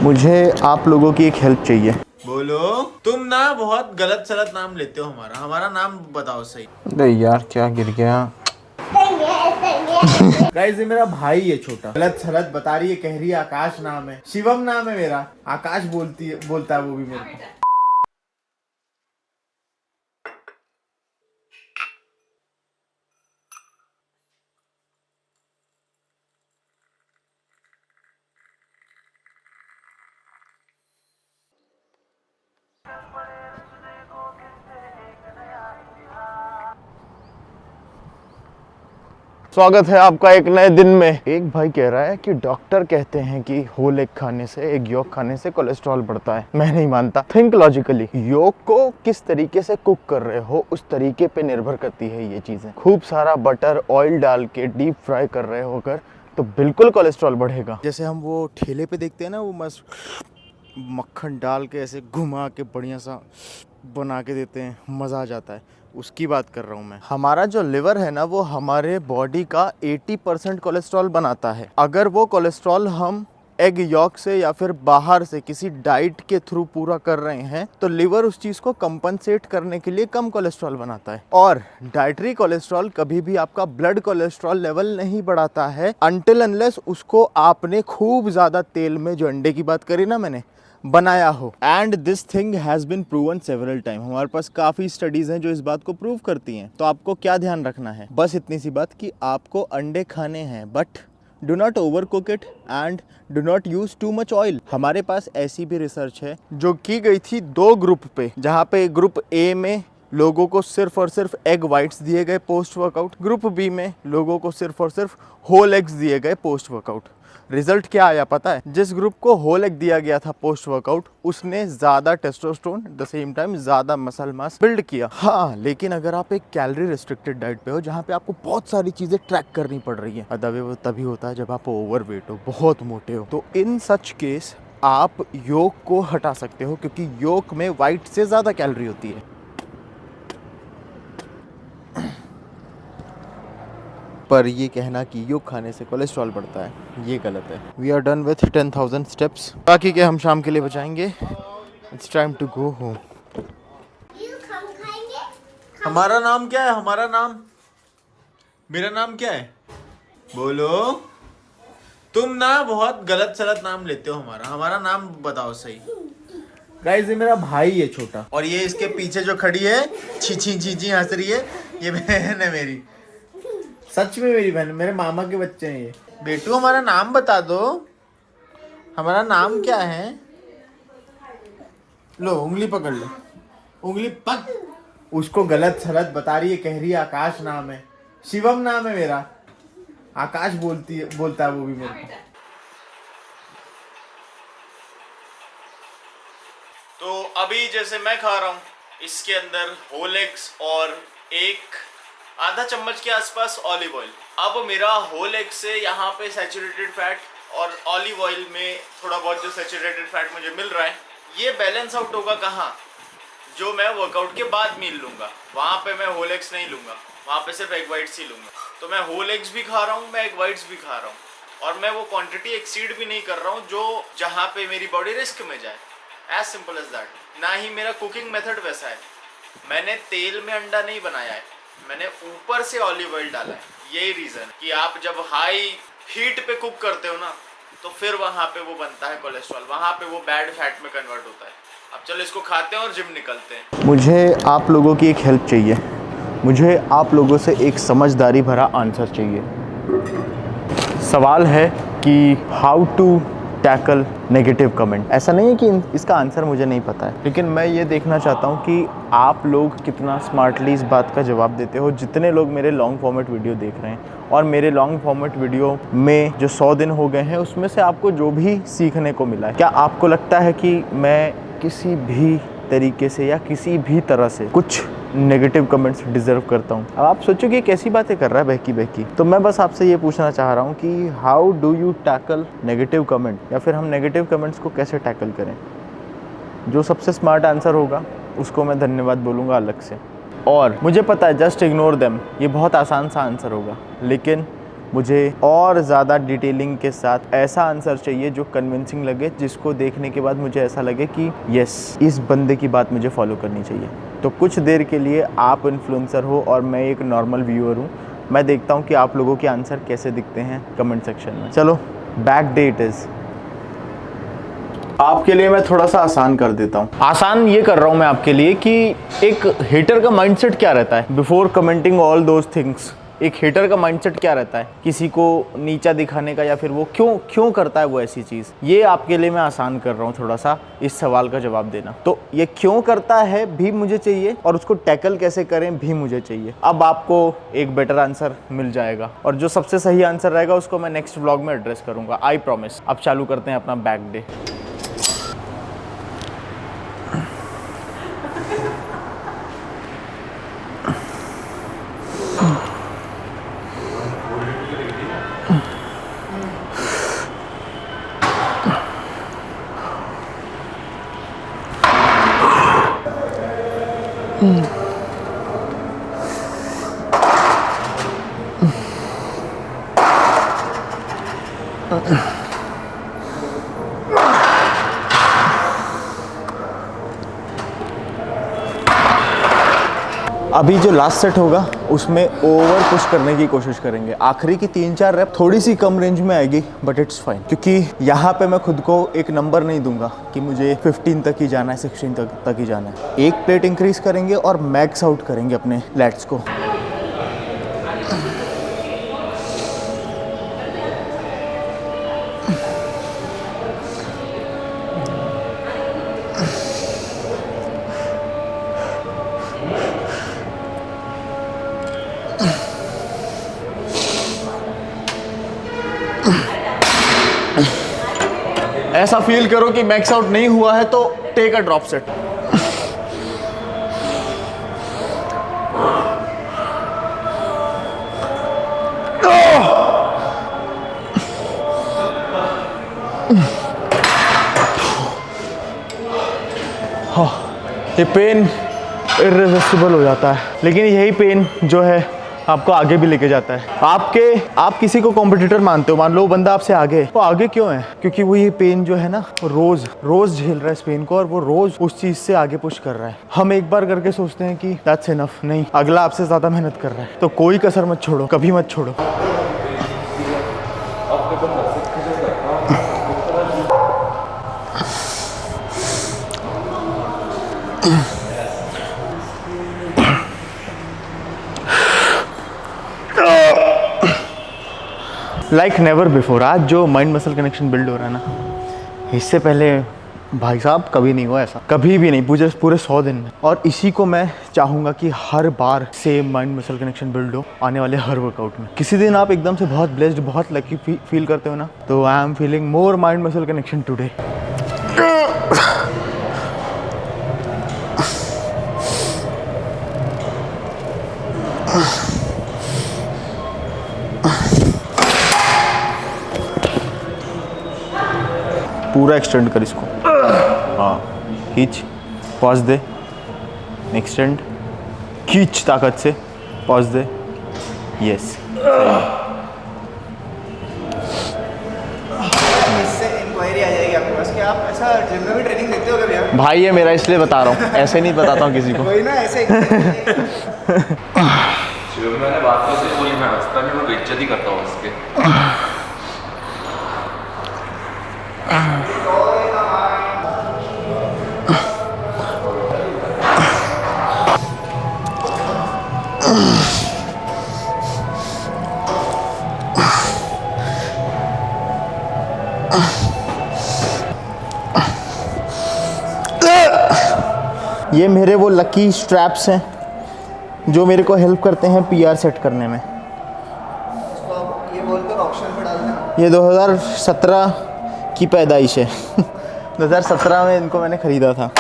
मुझे आप लोगों की एक हेल्प चाहिए। बोलो। तुम ना बहुत गलत सलत नाम लेते हो। हमारा नाम बताओ सही। अरे यार क्या गिर गया। गाइस ये मेरा भाई है छोटा, गलत सलत बता रही है, कह रही है आकाश नाम है, शिवम नाम है मेरा। आकाश बोलता है वो भी मेरे को। स्वागत है आपका एक नए दिन में। एक भाई कह रहा है कि डॉक्टर कहते हैं कि होल एग खाने से, एग यॉक खाने से कोलेस्ट्रॉल बढ़ता है। मैं नहीं मानता। Think logically. यॉक को किस तरीके से कुक कर रहे हो उस तरीके पे निर्भर करती है ये चीजें। खूब सारा बटर ऑयल डाल के डीप फ्राई कर रहे होकर तो बिल्कुल कोलेस्ट्रॉल बढ़ेगा। जैसे हम वो ठेले पे देखते हैं ना, वो मस्त मक्खन डाल के ऐसे घुमा के बढ़िया सा बना के देते हैं, मज़ा आ जाता है, उसकी बात कर रहा हूँ मैं। हमारा जो लिवर है ना, वो हमारे बॉडी का 80% कोलेस्ट्रॉल बनाता है। अगर वो कोलेस्ट्रॉल हम एग यॉक से या फिर बाहर से किसी डाइट के थ्रू पूरा कर रहे हैं तो लिवर उस चीज़ को कंपनसेट करने के लिए कम कोलेस्ट्रॉल बनाता है। और डाइटरी कोलेस्ट्रॉल कभी भी आपका ब्लड कोलेस्ट्रॉल लेवल नहीं बढ़ाता है अनटिल अनलेस उसको आपने खूब ज़्यादा तेल में, जो अंडे की बात करी ना मैंने, बनाया हो। And this thing has been proven several time. हमारे पास काफ़ी स्टडीज़ हैं जो इस बात को प्रूव करती हैं। तो आपको क्या ध्यान रखना है, बस इतनी सी बात कि आपको अंडे खाने हैं, but do not over cook it and do not use too much oil. हमारे पास ऐसी भी रिसर्च है जो की गई थी 2 ग्रुप पे, जहाँ पे ग्रुप ए में लोगों को सिर्फ और सिर्फ एग वाइट्स दिए गए पोस्ट वर्कआउट, ग्रुप बी में लोगों को सिर्फ और सिर्फ होल एग्स दिए गए पोस्ट वर्कआउट। रिजल्ट क्या आया पता है? जिस ग्रुप को होल एग दिया गया था पोस्ट वर्कआउट, उसने ज़्यादा testosterone at the same time ज़्यादा मसल मास बिल्ड किया। हाँ, लेकिन अगर आप एक कैलोरी रिस्ट्रिक्टेड डाइट पे हो जहाँ पे आपको बहुत सारी चीज़ें ट्रैक करनी पड़ रही है, अदब वो तभी होता है जब आप ओवरवेट हो, बहुत मोटे हो। तो इन सच केस आप योक को हटा सकते हो, क्योंकि योक में वाइट से ज़्यादा कैलोरी होती है। पर ये कहना कि योग खाने से कोलेस्ट्रॉल बढ़ता है, ये गलत है। We are done with 10,000 steps. बाकी के हम शाम के लिए बचाएंगे। It's time to go home. हमारा नाम क्या है? मेरा नाम क्या है? बोलो। तुम ना बहुत गलत सलत नाम लेते हो। हमारा नाम बताओ सही। गाइस ये मेरा भाई है छोटा, और ये इसके पीछे जो खड़ी है छी छी छी छी हंस रही है, ये बहन है मेरी। सच में मेरी बहन, मेरे मामा के बच्चे हैं ये। बेटू हमारा नाम बता दो, हमारा नाम क्या है? लो उंगली पकड़ लो, उंगली पक। उसको गलत सलत बता रही है, कह रही है आकाश नाम है, शिवम नाम है मेरा। आकाश बोलता है वो भी मेरे को। तो अभी जैसे मैं खा रहा हूँ, इसके अंदर होल एग्स और एक आधा चम्मच के आसपास ऑलिव ऑयल। अब मेरा होल एग से यहाँ पे सैचुरेटेड फैट और ऑलिव ऑयल में थोड़ा बहुत जो सैचुरेटेड फैट मुझे मिल रहा है, ये बैलेंस आउट होगा कहाँ? जो मैं वर्कआउट के बाद मील लूँगा, वहाँ पे मैं होल एग्स नहीं लूँगा, वहाँ पे सिर्फ एग वाइट्स ही लूँगा। तो मैं होल एग्स भी खा रहा हूँ, मैं एग वाइट्स भी खा रहा हूँ, और मैं वो क्वांटिटी एक्सीड भी नहीं कर रहा हूँ जो जहाँ पे मेरी बॉडी रिस्क में जाए। As simple as that. ना ही मेरा कुकिंग मेथड वैसा है। मैंने तेल में अंडा नहीं बनाया है, मैंने ऊपर से ऑलिव ऑयल डाला है। यही रीज़न कि आप जब हाई हीट पे कुक करते हो ना, तो फिर वहाँ पे वो बनता है कोलेस्ट्रॉल, वहाँ पे वो बैड फैट में कन्वर्ट होता है। अब चलो इसको खाते हैं और जिम निकलते हैं। मुझे आप लोगों की एक हेल्प चाहिए। मुझे आप लोगों से एक समझदारी भरा आंसर चाहिए। सवाल है कि how to tackle negative comment. ऐसा नहीं है कि इसका आंसर मुझे नहीं पता है, लेकिन मैं ये देखना चाहता हूँ कि आप लोग कितना स्मार्टली इस बात का जवाब देते हो। जितने लोग मेरे लॉन्ग फॉर्मेट वीडियो देख रहे हैं, और मेरे लॉन्ग फॉर्मेट वीडियो में जो 100 दिन हो गए हैं, उसमें से आपको जो भी सीखने को मिला है, क्या आपको लगता है कि मैं किसी भी तरीके से या किसी भी तरह से कुछ नेगेटिव कमेंट्स डिजर्व करता हूँ? अब आप सोचो कि कैसी बातें कर रहा है बहकी बहकी। तो मैं बस आपसे ये पूछना चाह रहा हूँ कि how do you tackle negative comment, या फिर हम नेगेटिव कमेंट्स को कैसे टैकल करें? जो सबसे स्मार्ट आंसर होगा उसको मैं धन्यवाद बोलूँगा अलग से। और मुझे पता है जस्ट इग्नोर देम, ये बहुत आसान सा आंसर होगा, लेकिन मुझे और ज़्यादा डिटेलिंग के साथ ऐसा आंसर चाहिए जो कन्विंसिंग लगे, जिसको देखने के बाद मुझे ऐसा लगे कि यस, इस बंदे की बात मुझे फॉलो करनी चाहिए। तो कुछ देर के लिए आप इन्फ्लुएंसर हो और मैं एक नॉर्मल व्यूअर हूँ। मैं देखता हूँ कि आप लोगों के आंसर कैसे दिखते हैं कमेंट सेक्शन में। चलो, बैक डे इट इज़। आपके लिए मैं थोड़ा सा आसान कर देता हूँ। आसान ये कर रहा हूँ मैं आपके लिए कि एक हेटर का माइंडसेट क्या रहता है before commenting all those things. एक हेटर का माइंडसेट क्या रहता है किसी को नीचा दिखाने का, या फिर वो क्यों करता है वो ऐसी चीज़। ये आपके लिए मैं आसान कर रहा हूँ थोड़ा सा इस सवाल का जवाब देना। तो ये क्यों करता है भी मुझे चाहिए और उसको टैकल कैसे करें भी मुझे चाहिए। अब आपको एक बेटर आंसर मिल जाएगा और जो सबसे सही आंसर रहेगा उसको मैं नेक्स्ट व्लॉग में एड्रेस करूँगा, आई प्रॉमिस। अब चालू करते हैं अपना बैक डे। अभी जो लास्ट सेट होगा उसमें ओवर पुश करने की कोशिश करेंगे। आखिरी की 3-4 रैप थोड़ी सी कम रेंज में आएगी, बट इट्स फाइन, क्योंकि यहाँ पे मैं खुद को एक नंबर नहीं दूंगा कि मुझे 15 तक ही जाना है, 16 तक ही जाना है। एक प्लेट इंक्रीज करेंगे और मैक्स आउट करेंगे अपने लैट्स को। ऐसा फील करो कि मैक्स आउट नहीं हुआ है तो टेक अ ड्रॉप सेट। ये पेन इर्रेसिस्टिबल हो जाता है, लेकिन यही पेन जो है आपको आगे भी लेके जाता है। आप किसी को कॉम्पिटिटर मानते हो, मान लो वो बंदा आपसे आगे है, तो आगे क्यों है? क्योंकि वो ये पेन जो है ना रोज झेल रहा है इस पेन को, और वो रोज उस चीज से आगे पुश कर रहा है। हम एक बार करके सोचते हैं कि दैट्स इनफ, नहीं, अगला आपसे ज्यादा मेहनत कर रहा है। तो कोई कसर मत छोड़ो, कभी मत छोड़ो। Like never before. आज जो माइंड मसल कनेक्शन बिल्ड हो रहा है ना, इससे पहले भाई साहब कभी नहीं हुआ ऐसा, कभी भी नहीं, पूरे 100 दिन में। और इसी को मैं चाहूँगा कि हर बार same mind muscle connection build हो आने वाले हर वर्कआउट में। किसी दिन आप एकदम से बहुत ब्लेस्ड, बहुत लकी फील करते हो ना, तो I am feeling more mind muscle connection today. पूरा एक्सटेंड कर इसको। हाँ, खींच, पॉज दे, एक्सटेंड, खींच ताकत से, पॉज दे, यस। इससे इंक्वायरी आ जाएगी आपके पास कि आप ऐसा जिम में भी ट्रेनिंग देते हो क्या भैया? भाई ये मेरा इसलिए बता रहा हूँ, ऐसे नहीं बताता हूँ किसी को। वही ना, ऐसे मैंने बात तो से बोली, मैं हंसता नहीं, मैं बेइज्जती करता हूँ उसके। ये मेरे वो लकी स्ट्रैप्स हैं जो मेरे को हेल्प करते हैं पीआर सेट करने में। ये बोलकर ऑप्शन पे डाल देना। ये 2017 की पैदाइश है। 2017 में इनको मैंने ख़रीदा था।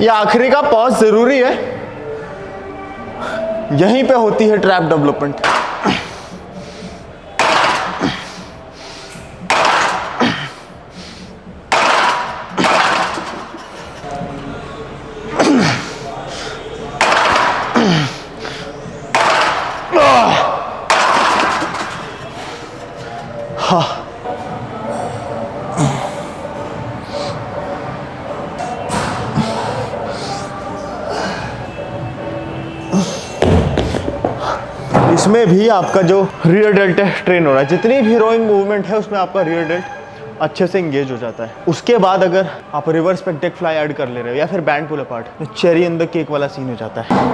ये आखिरी का पॉज जरूरी है, यहीं पे होती है ट्रैप डेवलपमेंट। इसमें भी आपका जो रियर डेल्ट है ट्रेन हो रहा है, जितनी भी रोइंग मूवमेंट है उसमें आपका रियर डेल्ट अच्छे से इंगेज हो जाता है। उसके बाद अगर आप रिवर्स पेक्टेक फ्लाई ऐड कर ले रहे हो या फिर बैंड पुल अपार्ट, तो चेरी इन द केक वाला सीन हो जाता है।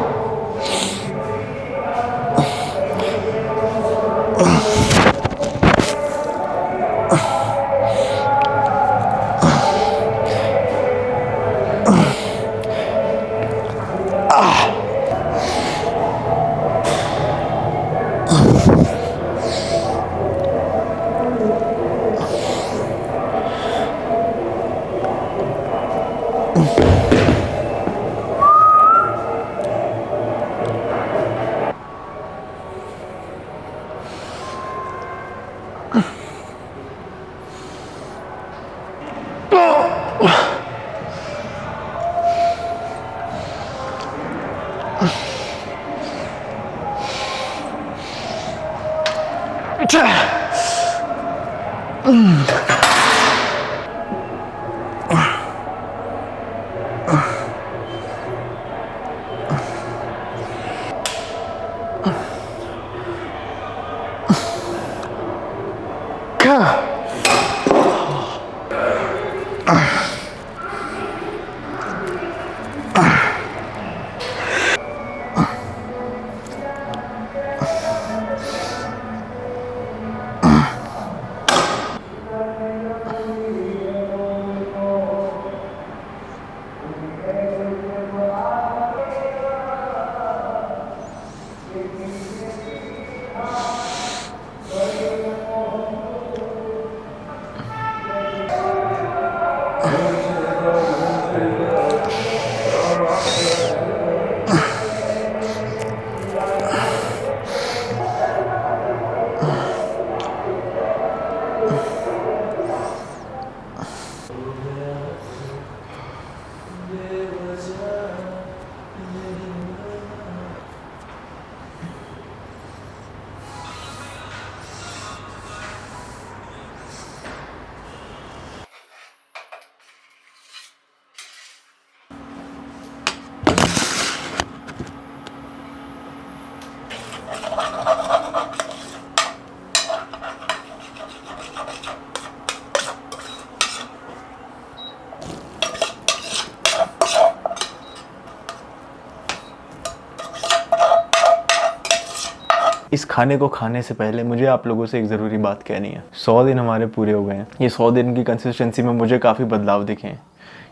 इस खाने को खाने से पहले मुझे आप लोगों से एक ज़रूरी बात कहनी है। 100 दिन हमारे पूरे हो गए हैं। ये 100 दिन की कंसिस्टेंसी में मुझे काफ़ी बदलाव दिखे हैं।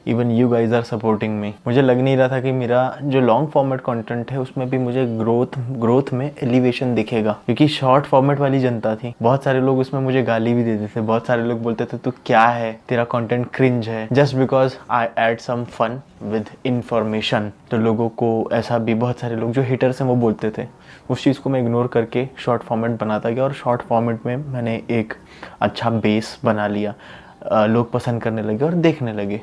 Even you guys are supporting me. मुझे लग नहीं रहा था कि मेरा जो लॉन्ग फॉर्मेट कंटेंट है उसमें भी मुझे ग्रोथ में एलिवेशन दिखेगा, क्योंकि शॉर्ट फॉर्मेट वाली जनता थी। बहुत सारे लोग उसमें मुझे गाली भी देते थे। बहुत सारे लोग बोलते थे तू क्या है, तेरा कंटेंट क्रिंज है, just because I add some fun with information. तो लोगों को ऐसा भी, बहुत सारे लोग जो हिटर्स हैं वो बोलते थे। उस चीज़ को मैं इग्नोर करके शॉर्ट फॉर्मेट बनाता गया और शॉर्ट फॉर्मेट में मैंने एक अच्छा बेस बना लिया। लोग पसंद करने लगे और देखने लगे,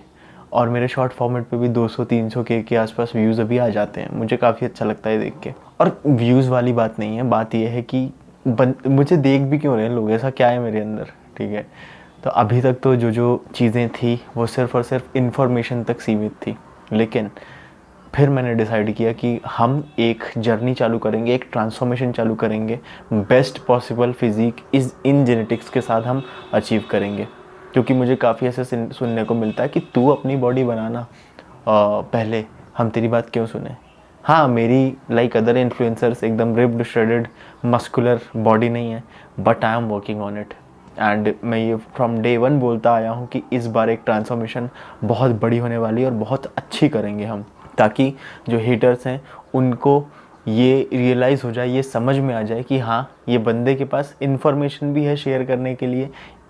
और मेरे शॉर्ट फॉर्मेट पे भी 200-300 के आसपास व्यूज़ अभी आ जाते हैं। मुझे काफ़ी अच्छा लगता है देख के। और व्यूज़ वाली बात नहीं है, बात यह है कि मुझे देख भी क्यों रहे हैं लोग, ऐसा क्या है मेरे अंदर, ठीक है। तो अभी तक तो जो चीज़ें थी वो सिर्फ़ और सिर्फ इन्फॉर्मेशन तक सीमित थी, लेकिन फिर मैंने डिसाइड किया कि हम एक जर्नी चालू करेंगे, एक ट्रांसफॉर्मेशन चालू करेंगे। Best possible physique in genetics के साथ हम अचीव करेंगे, क्योंकि मुझे काफ़ी ऐसे सुनने को मिलता है कि तू अपनी बॉडी बनाना, पहले हम तेरी बात क्यों सुने। हाँ, मेरी लाइक अदर इन्फ्लुएंसर्स एकदम रिप्ड श्रेडेड मस्कुलर बॉडी नहीं है, but I am working on it. And मैं ये फ्रॉम डे 1 बोलता आया हूँ कि इस बार एक ट्रांसफॉर्मेशन बहुत बड़ी होने वाली है और बहुत अच्छी करेंगे हम, ताकि जो हेटर्स हैं उनको ये रियलाइज़ हो जाए, ये समझ में आ जाए कि हाँ, ये बंदे के पास इन्फॉर्मेशन भी है शेयर करने के लिए,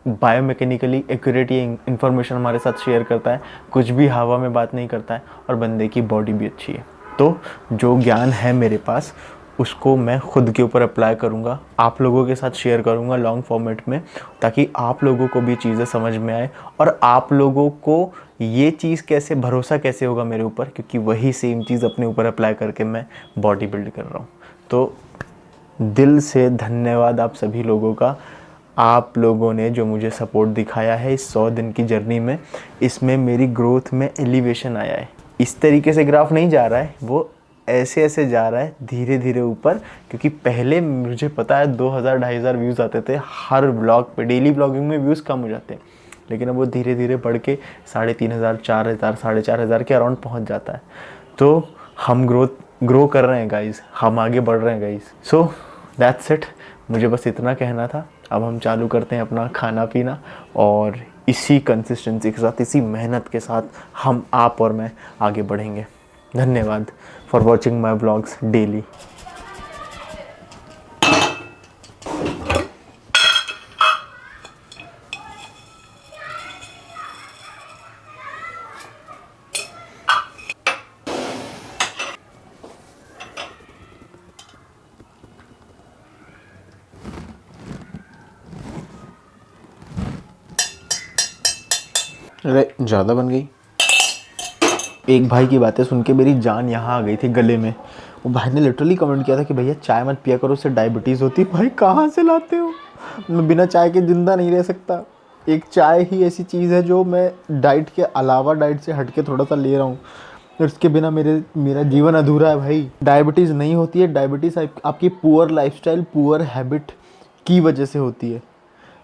बायोमैकेनिकली एक्यूरेट ये इन्फॉर्मेशन हमारे साथ शेयर करता है, कुछ भी हवा में बात नहीं करता है, और बंदे की बॉडी भी अच्छी है। तो जो ज्ञान है मेरे पास उसको मैं खुद के ऊपर अप्लाई करूँगा, आप लोगों के साथ शेयर करूँगा लॉन्ग फॉर्मेट में, ताकि आप लोगों को भी चीज़ें समझ में आए और आप लोगों को ये चीज़ कैसे, भरोसा कैसे होगा मेरे ऊपर, क्योंकि वही सेम चीज़ अपने ऊपर अप्लाई करके मैं बॉडी बिल्ड कर रहा हूँ। तो दिल से धन्यवाद आप सभी लोगों का। आप लोगों ने जो मुझे सपोर्ट दिखाया है इस 100 दिन की जर्नी में, इसमें मेरी ग्रोथ में एलिवेशन आया है। इस तरीके से ग्राफ नहीं जा रहा है, वो ऐसे ऐसे जा रहा है धीरे धीरे ऊपर, क्योंकि पहले मुझे पता है 2000-2500 व्यूज़ आते थे हर ब्लॉग पे, डेली ब्लॉगिंग में व्यूज़ कम हो जाते हैं, लेकिन अब वो धीरे धीरे बढ़ के 3500, 4000, 4500 के अराउंड पहुंच जाता है। तो हम ग्रो कर रहे हैं गाइज़, हम आगे बढ़ रहे हैं गाइज़। सो दैट्स इट, मुझे बस इतना कहना था। अब हम चालू करते हैं अपना खाना पीना, और इसी कंसिस्टेंसी के साथ, इसी मेहनत के साथ हम, आप और मैं आगे बढ़ेंगे। धन्यवाद for watching my vlogs daily. अरे ज़्यादा बन गई। एक भाई की बातें सुन के मेरी जान यहाँ आ गई थी गले में। वो भाई ने लिटरली कमेंट किया था कि भैया चाय मत पिया करो, उससे डायबिटीज़ होती है। भाई कहाँ से लाते हो? मैं बिना चाय के ज़िंदा नहीं रह सकता। एक चाय ही ऐसी चीज़ है जो मैं डाइट के अलावा, डाइट से हट के थोड़ा सा ले रहा हूँ, इसके बिना मेरा जीवन अधूरा है भाई। डायबिटीज़ नहीं होती है, डायबिटीज़ आपकी पुअर लाइफस्टाइल, पुअर हैबिट की वजह से होती है,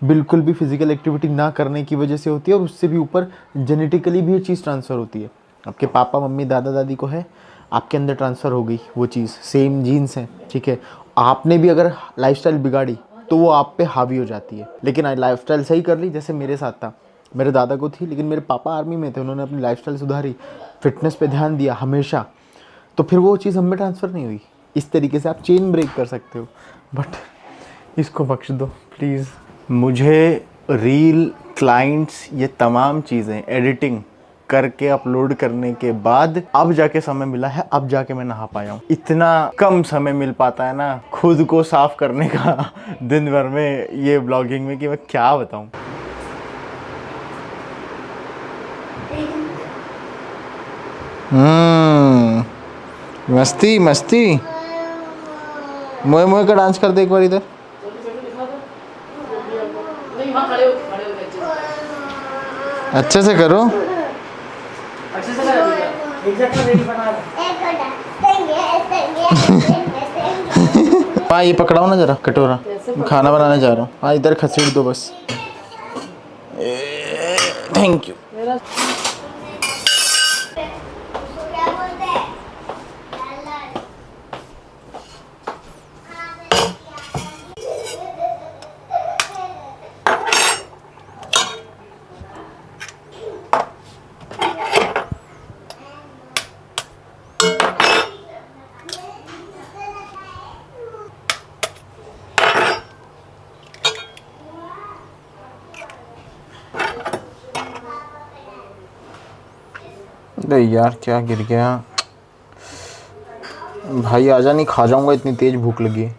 बिल्कुल भी फिजिकल एक्टिविटी ना करने की वजह से होती है, और उससे भी ऊपर जेनेटिकली भी ये चीज़ ट्रांसफ़र होती है। आपके पापा मम्मी दादा दादी को है, आपके अंदर ट्रांसफ़र हो गई वो चीज़, सेम जीन्स हैं, ठीक है। आपने भी अगर लाइफस्टाइल बिगाड़ी तो वो आप पे हावी हो जाती है। लेकिन लाइफस्टाइल सही कर ली, जैसे मेरे साथ था, मेरे दादा को थी, लेकिन मेरे पापा आर्मी में थे, उन्होंने अपनी लाइफस्टाइल सुधारी, फिटनेस पे ध्यान दिया हमेशा, तो फिर वो चीज़ हम में ट्रांसफ़र नहीं हुई। इस तरीके से आप चेन ब्रेक कर सकते हो, बट इसको बख्श दो प्लीज़। मुझे रील, क्लाइंट्स, ये तमाम चीज़ें एडिटिंग करके अपलोड करने के बाद अब जाके समय मिला है, अब जाके मैं नहा पाया हूँ। इतना कम समय मिल पाता है ना खुद को साफ करने का दिन भर में ये ब्लॉगिंग में, कि मैं क्या बताऊँ। मस्ती मस्ती, मोए मोए का डांस कर दे एक बार इधर। अच्छे से करो, अच्छे से करो, एग्जैक्ट रेडी बना रहा। हाँ ये पकड़ाओ ना जरा कटोरा, खाना बनाने जा रहा हूँ। हाँ इधर खसेड़ दो बस, थैंक यू। अरे यार क्या गिर गया भाई, आजा, नहीं खा जाऊंगा, इतनी तेज भूख लगी है।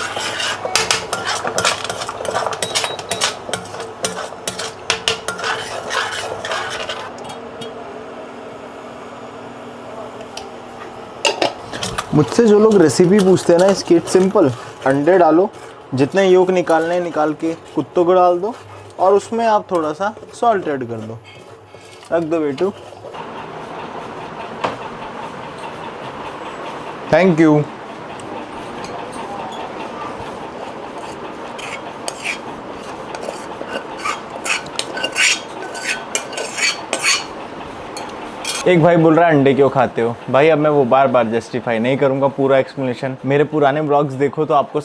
मुझसे जो लोग रेसिपी पूछते हैं ना, इसकी इट्स सिंपल। अंडे डालो, जितने योक निकालने निकाल के कुत्तों को डाल दो, और उसमें आप थोड़ा सा सॉल्ट ऐड कर दो, रख दो बेटू। Thank you. एक भाई बोल रहा है अंडे क्यों खाते हो? भाई अब मैं वो बार बार जस्टिफाई नहीं करूंगा पूरा एक्सप्लेनेशन। मेरे पुराने ब्लॉग्स देखो तो आपको